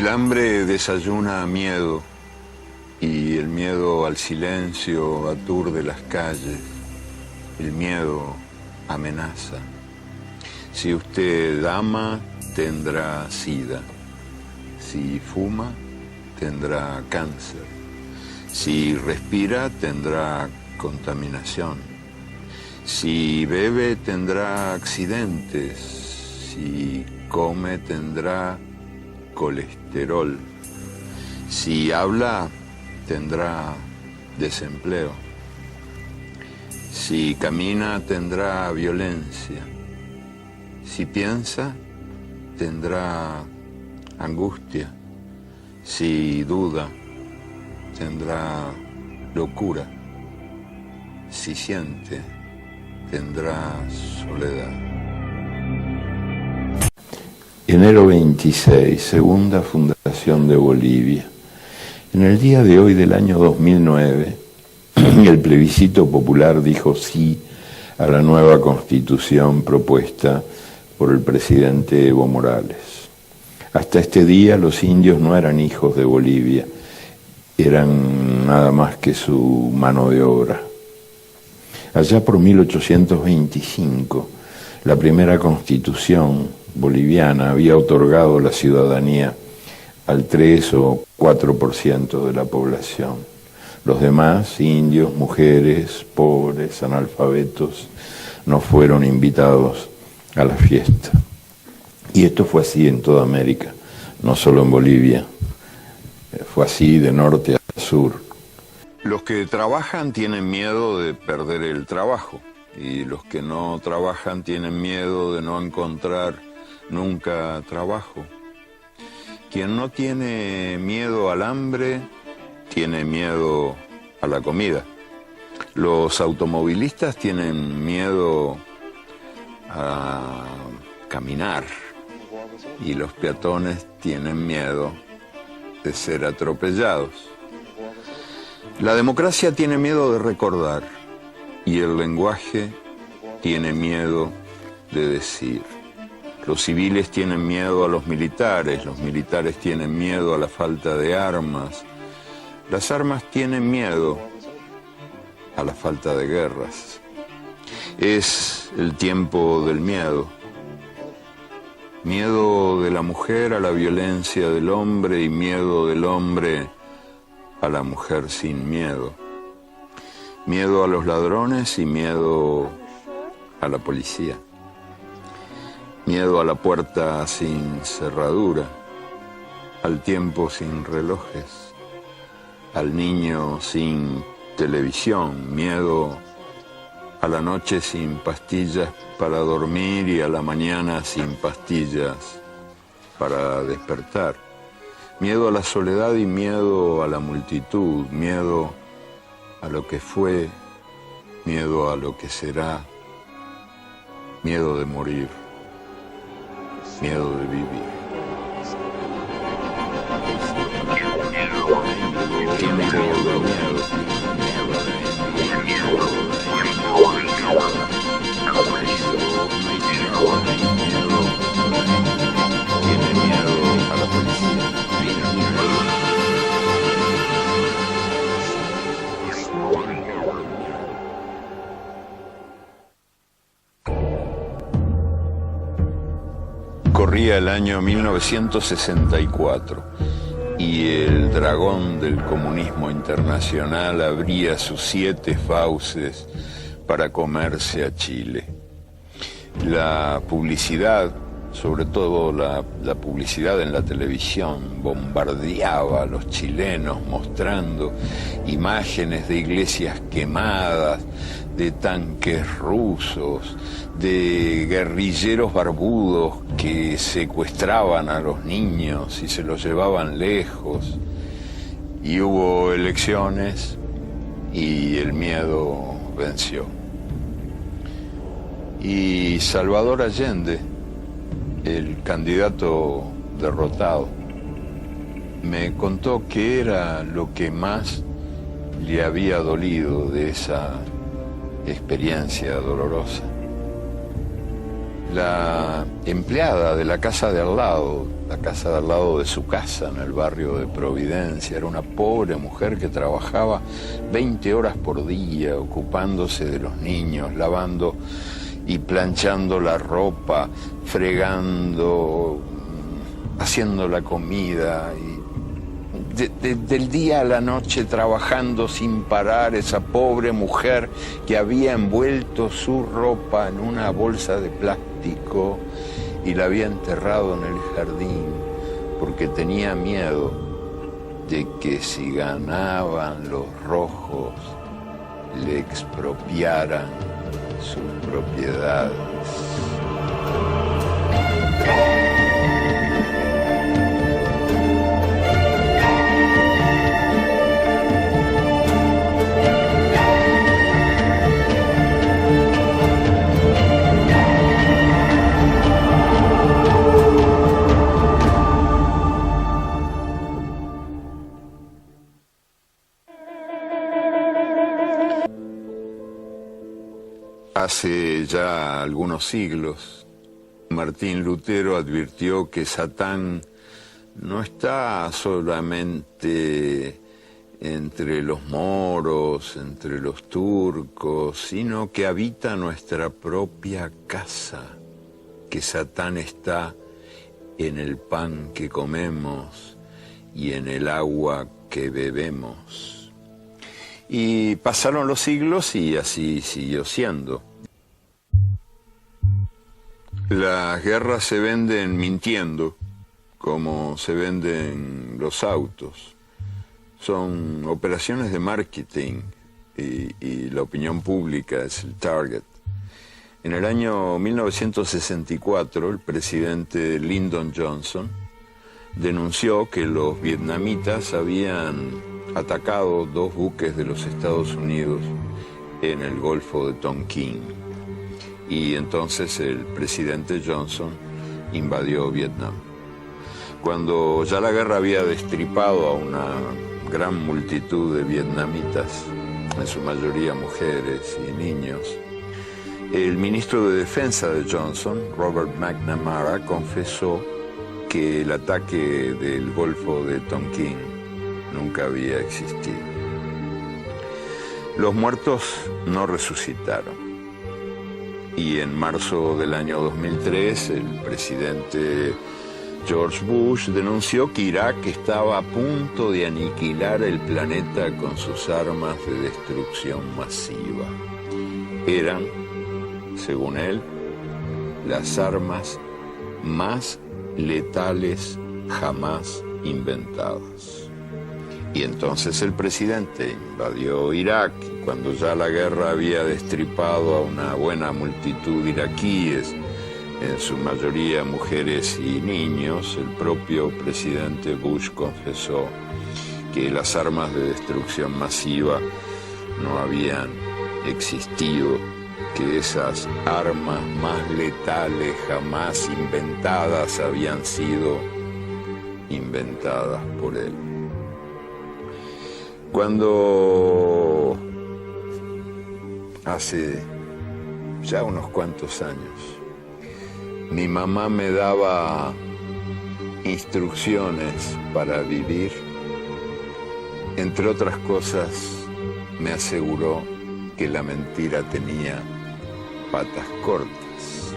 El hambre desayuna miedo y el miedo al silencio aturde las calles. El miedo amenaza. Si usted ama, tendrá sida. Si fuma, tendrá cáncer. Si respira, tendrá contaminación. Si bebe, tendrá accidentes. Si come, tendrá colesterol. Si habla, tendrá desempleo. Si camina, tendrá violencia. Si piensa, tendrá angustia. Si duda, tendrá locura. Si siente, tendrá soledad. Enero 26, segunda fundación de Bolivia. En el día de hoy del año 2009, el plebiscito popular dijo sí a la nueva constitución propuesta por el presidente Evo Morales. Hasta este día los indios no eran hijos de Bolivia, eran nada más que su mano de obra. Allá por 1825, la primera constitución boliviana había otorgado la ciudadanía al 3 o 4% de la población. Los demás, indios, mujeres, pobres, analfabetos, no fueron invitados a la fiesta. Y esto fue así en toda América, no solo en Bolivia. Fue así de norte a sur. Los que trabajan tienen miedo de perder el trabajo y los que no trabajan tienen miedo de no encontrar nunca trabajo. Quien no tiene miedo al hambre, tiene miedo a la comida. Los automovilistas tienen miedo a caminar y los peatones tienen miedo de ser atropellados. La democracia tiene miedo de recordar y el lenguaje tiene miedo de decir. Los civiles tienen miedo a los militares tienen miedo a la falta de armas. Las armas tienen miedo a la falta de guerras. Es el tiempo del miedo. Miedo de la mujer a la violencia del hombre y miedo del hombre a la mujer sin miedo. Miedo a los ladrones y miedo a la policía. Miedo a la puerta sin cerradura, al tiempo sin relojes, al niño sin televisión, miedo a la noche sin pastillas para dormir y a la mañana sin pastillas para despertar. Miedo a la soledad y miedo a la multitud, miedo a lo que fue, miedo a lo que será, miedo de morir. Miedo de vivir. Tiempo de miedo. Tiene miedo a la policía. Corría el año 1964 y el dragón del comunismo internacional abría sus 7 fauces para comerse a Chile. La publicidad, sobre todo la publicidad en la televisión, bombardeaba a los chilenos mostrando imágenes de iglesias quemadas, de tanques rusos, de guerrilleros barbudos que secuestraban a los niños y se los llevaban lejos. Y hubo elecciones y el miedo venció. Y Salvador Allende, el candidato derrotado, me contó qué era lo que más le había dolido de esa experiencia dolorosa. la empleada de la casa de al lado, la casa de al lado de su casa en el barrio de Providencia. Era una pobre mujer que trabajaba 20 horas por día, ocupándose de los niños, lavando y planchando la ropa, fregando, haciendo la comida, y del día a la noche trabajando sin parar. Esa pobre mujer que había envuelto su ropa en una bolsa de plástico y la había enterrado en el jardín porque tenía miedo de que si ganaban los rojos le expropiaran sus propiedades. Hace ya algunos siglos, Martín Lutero advirtió que Satán no está solamente entre los moros, entre los turcos, sino que habita nuestra propia casa, que Satán está en el pan que comemos y en el agua que bebemos. Y pasaron los siglos y así siguió siendo. Las guerras se venden mintiendo, como se venden los autos. Son operaciones de marketing y la opinión pública es el target. En el año 1964, el presidente Lyndon Johnson denunció que los vietnamitas habían atacado 2 buques de los Estados Unidos en el Golfo de Tonkin. Y entonces el presidente Johnson invadió Vietnam. Cuando ya la guerra había destripado a una gran multitud de vietnamitas, en su mayoría mujeres y niños, el ministro de Defensa de Johnson, Robert McNamara, confesó que el ataque del Golfo de Tonkin nunca había existido. Los muertos no resucitaron. Y en marzo del año 2003, el presidente George Bush denunció que Irak estaba a punto de aniquilar el planeta con sus armas de destrucción masiva. Eran, según él, las armas más letales jamás inventadas. Y entonces el presidente invadió Irak, y cuando ya la guerra había destripado a una buena multitud de iraquíes, en su mayoría mujeres y niños, el propio presidente Bush confesó que las armas de destrucción masiva no habían existido, que esas armas más letales jamás inventadas habían sido inventadas por él. Cuando hace ya unos cuantos años mi mamá me daba instrucciones para vivir, entre otras cosas me aseguró que la mentira tenía patas cortas.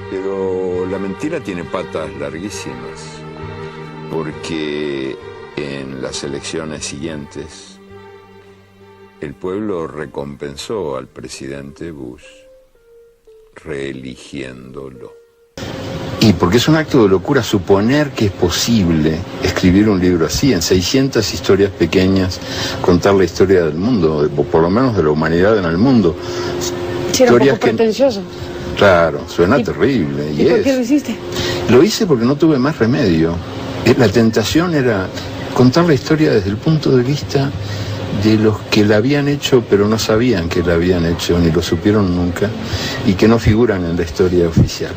Pero la mentira tiene patas larguísimas, porque en las elecciones siguientes, el pueblo recompensó al presidente Bush reeligiéndolo. Y porque es un acto de locura suponer que es posible escribir un libro así, en 600 historias pequeñas, contar la historia del mundo, o por lo menos de la humanidad en el mundo. Sí, era un poco pretencioso. Claro, suena terrible. ¿Y por qué lo hiciste? Lo hice porque no tuve más remedio. La tentación era contar la historia desde el punto de vista de los que la habían hecho pero no sabían que la habían hecho ni lo supieron nunca y que no figuran en la historia oficial.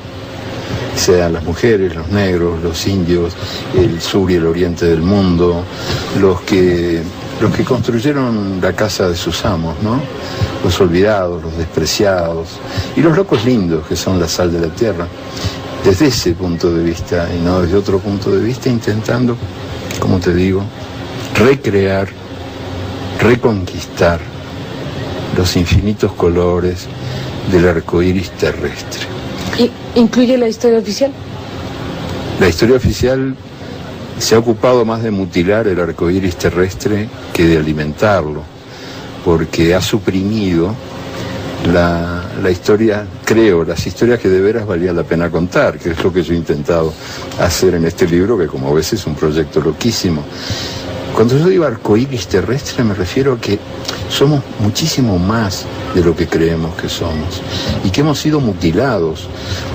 Sean las mujeres, los negros, los indios, el sur y el oriente del mundo, los que construyeron la casa de sus amos, ¿no? los olvidados, los despreciados y los locos lindos que son la sal de la tierra, desde ese punto de vista y no desde otro punto de vista, intentando, como te digo, recrear, reconquistar los infinitos colores del arco iris terrestre. ¿Incluye la historia oficial? La historia oficial se ha ocupado más de mutilar el arco iris terrestre que de alimentarlo, porque ha suprimido la historia, creo, las historias que de veras valía la pena contar, que es lo que yo he intentado hacer en este libro, que como ves es un proyecto loquísimo. Cuando yo digo arcoíris terrestre me refiero a que somos muchísimo más de lo que creemos que somos y que hemos sido mutilados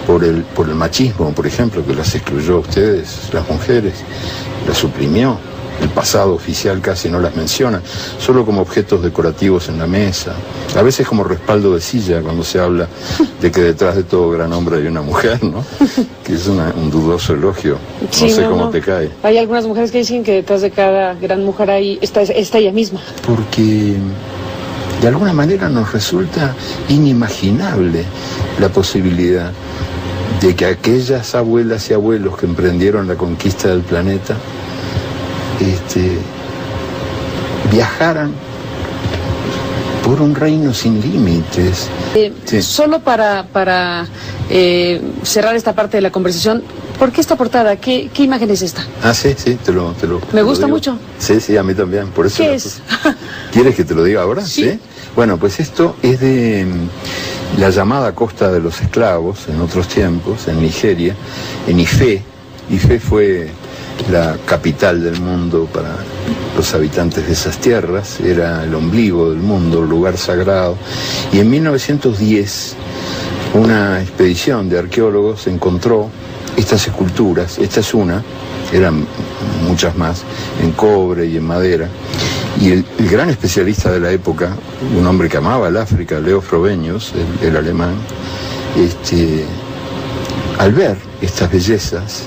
por el machismo, por ejemplo, que las excluyó a ustedes, las mujeres, las suprimió. El pasado oficial casi no las menciona, solo como objetos decorativos en la mesa, a veces como respaldo de silla cuando se habla de que detrás de todo gran hombre hay una mujer, ¿no? Que es un dudoso elogio, sí, no sé cómo te cae. Hay algunas mujeres que dicen que detrás de cada gran mujer ahí está ella misma. Porque de alguna manera nos resulta inimaginable la posibilidad de que aquellas abuelas y abuelos que emprendieron la conquista del planeta viajaran por un reino sin límites. Sí. Solo para cerrar esta parte de la conversación, ¿por qué esta portada? ¿Qué imagen es esta? Ah, sí, te lo Me gusta digo. Mucho. Sí, a mí también. Por eso ¿Qué es? ¿Quieres que te lo diga ahora? Sí. Bueno, pues esto es de la llamada Costa de los Esclavos, en otros tiempos, en Nigeria, en Ife. Ife fue la capital del mundo para los habitantes de esas tierras, era el ombligo del mundo, el lugar sagrado. Y en 1910 una expedición de arqueólogos encontró estas esculturas, esta es una, eran muchas más, en cobre y en madera. Y el gran especialista de la época, un hombre que amaba el África, Leo Frobenius, el alemán, al ver estas bellezas,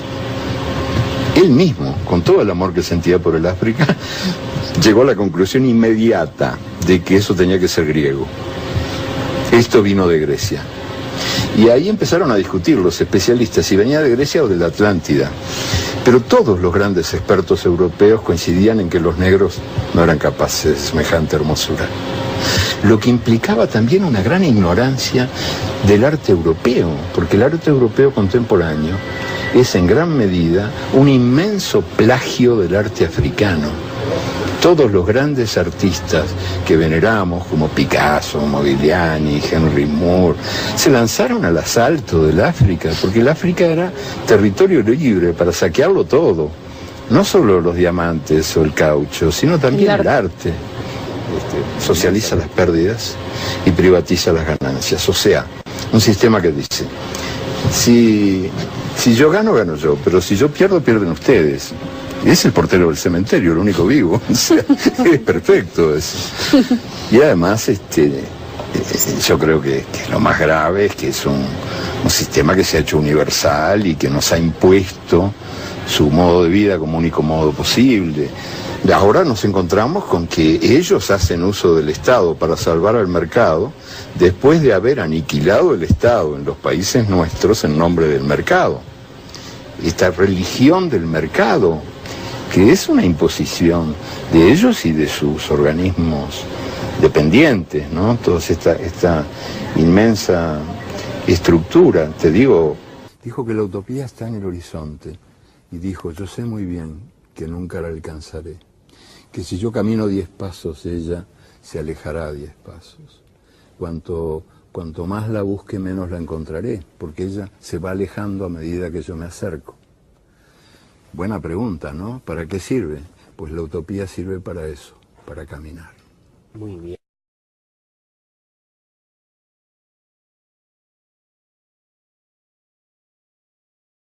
él mismo, con todo el amor que sentía por el África, llegó a la conclusión inmediata de que eso tenía que ser griego. Esto vino de Grecia. Y ahí empezaron a discutir los especialistas si venía de Grecia o de la Atlántida. Pero todos los grandes expertos europeos coincidían en que los negros no eran capaces de semejante hermosura. Lo que implicaba también una gran ignorancia del arte europeo, porque el arte europeo contemporáneo es en gran medida un inmenso plagio del arte africano. Todos los grandes artistas que veneramos, como Picasso, Modigliani, Henry Moore, se lanzaron al asalto del África, porque el África era territorio libre para saquearlo todo. No solo los diamantes o el caucho, sino también el arte. Socializa las pérdidas y privatiza las ganancias. O sea, un sistema que dice, si yo gano, gano yo, pero si yo pierdo, pierden ustedes. Y es el portero del cementerio, el único vivo. O sea, es perfecto eso. Y además, yo creo que lo más grave es que es un sistema que se ha hecho universal y que nos ha impuesto su modo de vida como único modo posible. Ahora nos encontramos con que ellos hacen uso del Estado para salvar al mercado después de haber aniquilado el Estado en los países nuestros en nombre del mercado. Esta religión del mercado, que es una imposición de ellos y de sus organismos dependientes, ¿no? Toda esta inmensa estructura, te digo. Dijo que la utopía está en el horizonte y dijo, yo sé muy bien que nunca la alcanzaré, que si yo camino 10 pasos, ella se alejará 10 pasos. Cuanto más la busque, menos la encontraré, porque ella se va alejando a medida que yo me acerco. Buena pregunta, ¿no? ¿Para qué sirve? Pues la utopía sirve para eso, para caminar. Muy bien.